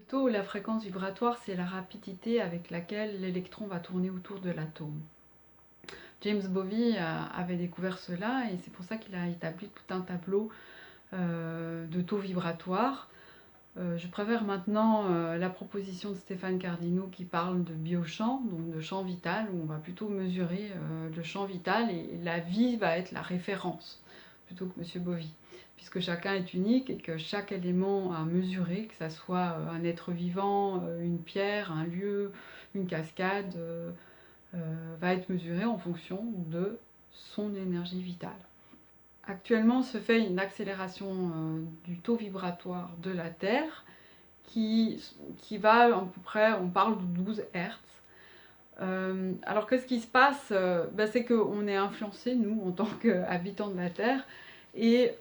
taux, la fréquence vibratoire, c'est la rapidité avec laquelle l'électron va tourner autour de l'atome. James Bovey avait découvert cela et c'est pour ça qu'il a établi tout un tableau de taux vibratoires. Je préfère maintenant la proposition de Stéphane Cardino qui parle de biochamp, donc de champ vital, où on va plutôt mesurer le champ vital et la vie va être la référence, plutôt que M. Bovey, puisque chacun est unique et que chaque élément à mesurer, que ce soit un être vivant, une pierre, un lieu, une cascade, va être mesuré en fonction de son énergie vitale. Actuellement se fait une accélération du taux vibratoire de la Terre qui va à peu près, on parle de 12 Hz. Alors qu'est-ce qui se passe? C'est qu'on est influencé, nous, en tant qu'habitants de la Terre, et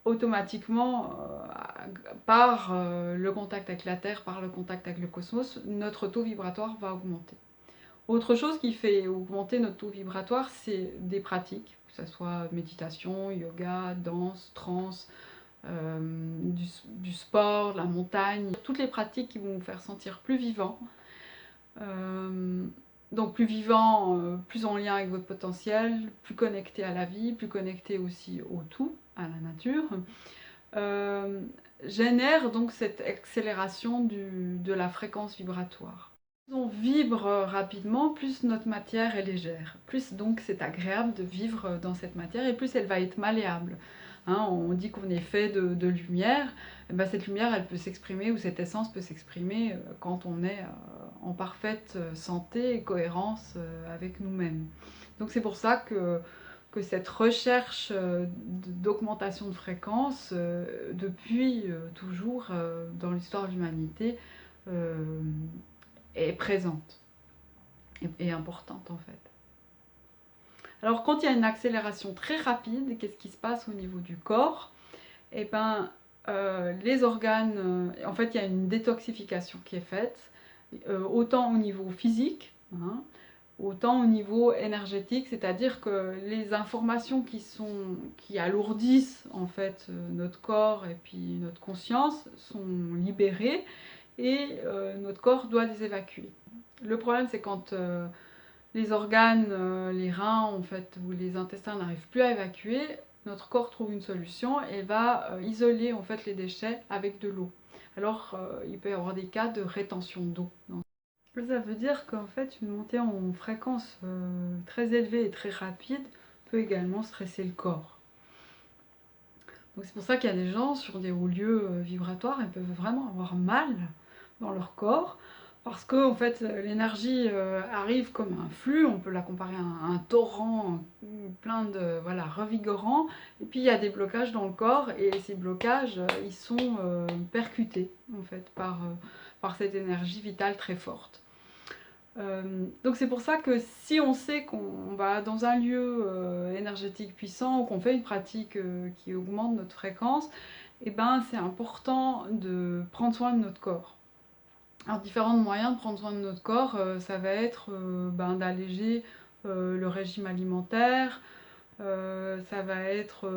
automatiquement, par le contact avec la Terre, par le contact avec le cosmos, notre taux vibratoire va augmenter. Autre chose qui fait augmenter notre taux vibratoire, c'est des pratiques, que ce soit méditation, yoga, danse, trance, du sport, la montagne, toutes les pratiques qui vont vous faire sentir plus vivant. Donc plus vivant, plus en lien avec votre potentiel, plus connecté à la vie, plus connecté aussi au tout, à la nature, génère donc cette accélération de la fréquence vibratoire. Plus on vibre rapidement, plus notre matière est légère. Plus donc c'est agréable de vivre dans cette matière et plus elle va être malléable. Hein, on dit qu'on est fait de lumière, et ben cette lumière elle peut s'exprimer ou cette essence peut s'exprimer quand on est en parfaite santé et cohérence avec nous-mêmes. Donc c'est pour ça que cette recherche d'augmentation de fréquence, depuis toujours dans l'histoire de l'humanité, est présente et importante en fait. Alors quand il y a une accélération très rapide, qu'est-ce qui se passe au niveau du corps? Eh ben, les organes, en fait il y a une détoxification qui est faite, autant au niveau physique, hein, autant au niveau énergétique, c'est-à-dire que les informations qui alourdissent en fait notre corps et puis notre conscience sont libérées et notre corps doit les évacuer. Le problème c'est quand les organes, les reins en fait, ou les intestins n'arrivent plus à évacuer, notre corps trouve une solution et va isoler en fait les déchets avec de l'eau. Alors il peut y avoir des cas de rétention d'eau. Ça veut dire qu'en fait une montée en fréquence très élevée et très rapide peut également stresser le corps. Donc c'est pour ça qu'il y a des gens sur des hauts lieux vibratoires, ils peuvent vraiment avoir mal dans leur corps parce que en fait l'énergie arrive comme un flux, on peut la comparer à un torrent plein de revigorant, et puis il y a des blocages dans le corps et ces blocages ils sont percutés en fait par cette énergie vitale très forte. Donc c'est pour ça que si on sait qu'on va dans un lieu énergétique puissant ou qu'on fait une pratique qui augmente notre fréquence, et ben c'est important de prendre soin de notre corps. Alors différents moyens de prendre soin de notre corps, ça va être d'alléger le régime alimentaire, ça va être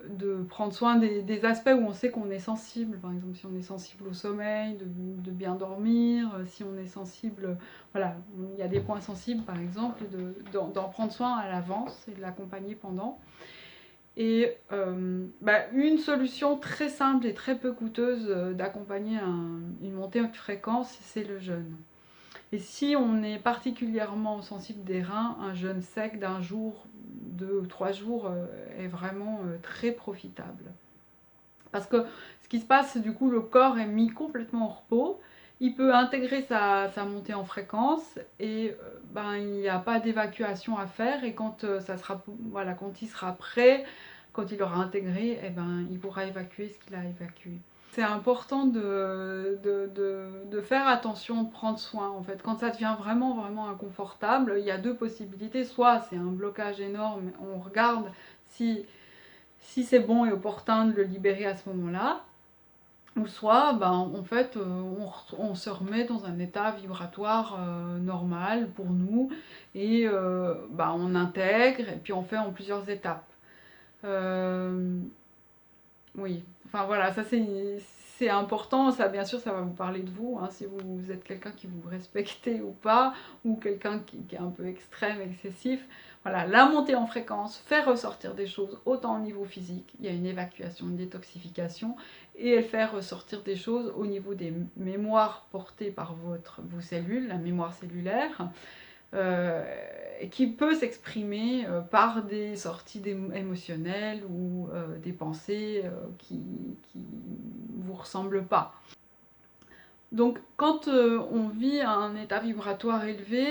de prendre soin des aspects où on sait qu'on est sensible, par exemple si on est sensible au sommeil, de bien dormir, si on est sensible, voilà, il y a des points sensibles par exemple, d'en prendre soin à l'avance et de l'accompagner pendant. Et une solution très simple et très peu coûteuse d'accompagner une montée en fréquence, c'est le jeûne. Et si on est particulièrement sensible des reins, un jeûne sec d'un jour, 2 ou 3 jours est vraiment très profitable. Parce que ce qui se passe, du coup, le corps est mis complètement en repos, il peut intégrer sa montée en fréquence et il n'y a pas d'évacuation à faire et quand, quand il sera prêt, quand il aura intégré, il pourra évacuer ce qu'il a évacué. C'est important de faire attention, de prendre soin en fait. Quand ça devient vraiment vraiment inconfortable, il y a deux possibilités. Soit c'est un blocage énorme, on regarde si c'est bon et opportun de le libérer à ce moment-là. Ou soit en fait on se remet dans un état vibratoire normal pour nous et on intègre et puis on fait en plusieurs étapes. Oui, enfin voilà, ça c'est important, ça bien sûr ça va vous parler de vous, hein, si vous êtes quelqu'un qui vous respectez ou pas, ou quelqu'un qui est un peu extrême, excessif. Voilà, la montée en fréquence fait ressortir des choses autant au niveau physique, il y a une évacuation, une détoxification, et elle fait ressortir des choses au niveau des mémoires portées par vos cellules, la mémoire cellulaire, qui peut s'exprimer par des sorties émotionnelles ou des pensées qui ne vous ressemblent pas. Donc quand on vit un état vibratoire élevé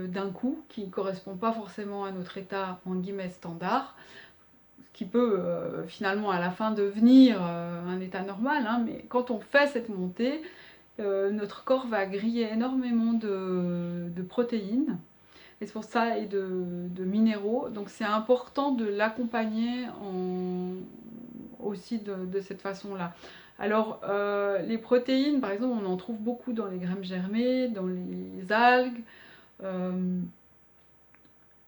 d'un coup, qui ne correspond pas forcément à notre état en guillemets standard, ce qui peut finalement à la fin devenir un état normal, hein, mais quand on fait cette montée, notre corps va griller énormément de protéines, et c'est pour ça, et de minéraux. Donc c'est important de l'accompagner aussi de cette façon-là. Alors les protéines, par exemple, on en trouve beaucoup dans les graines germées, dans les algues, euh,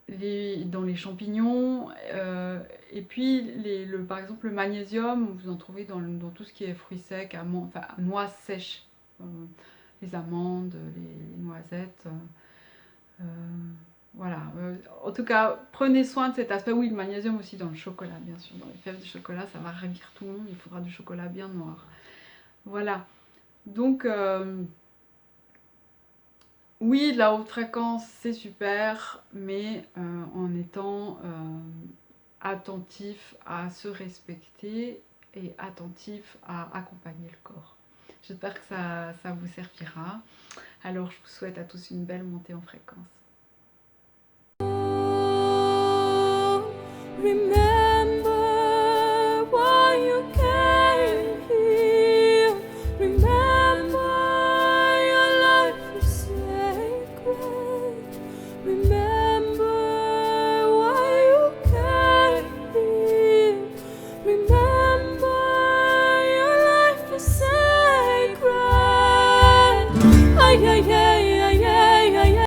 dans les champignons, et puis par exemple le magnésium, vous en trouvez dans tout ce qui est fruits secs, enfin noix sèches, les amandes, les noisettes. Euh, voilà. En tout cas, prenez soin de cet aspect. Oui, le magnésium aussi dans le chocolat, bien sûr. Dans les fèves de chocolat, ça va ravir tout le monde. Il faudra du chocolat bien noir. Voilà. Donc, oui, la haute fréquence, c'est super, mais en étant attentif à se respecter et attentif à accompagner le corps. J'espère que ça vous servira. Alors, je vous souhaite à tous une belle montée en fréquence. Remember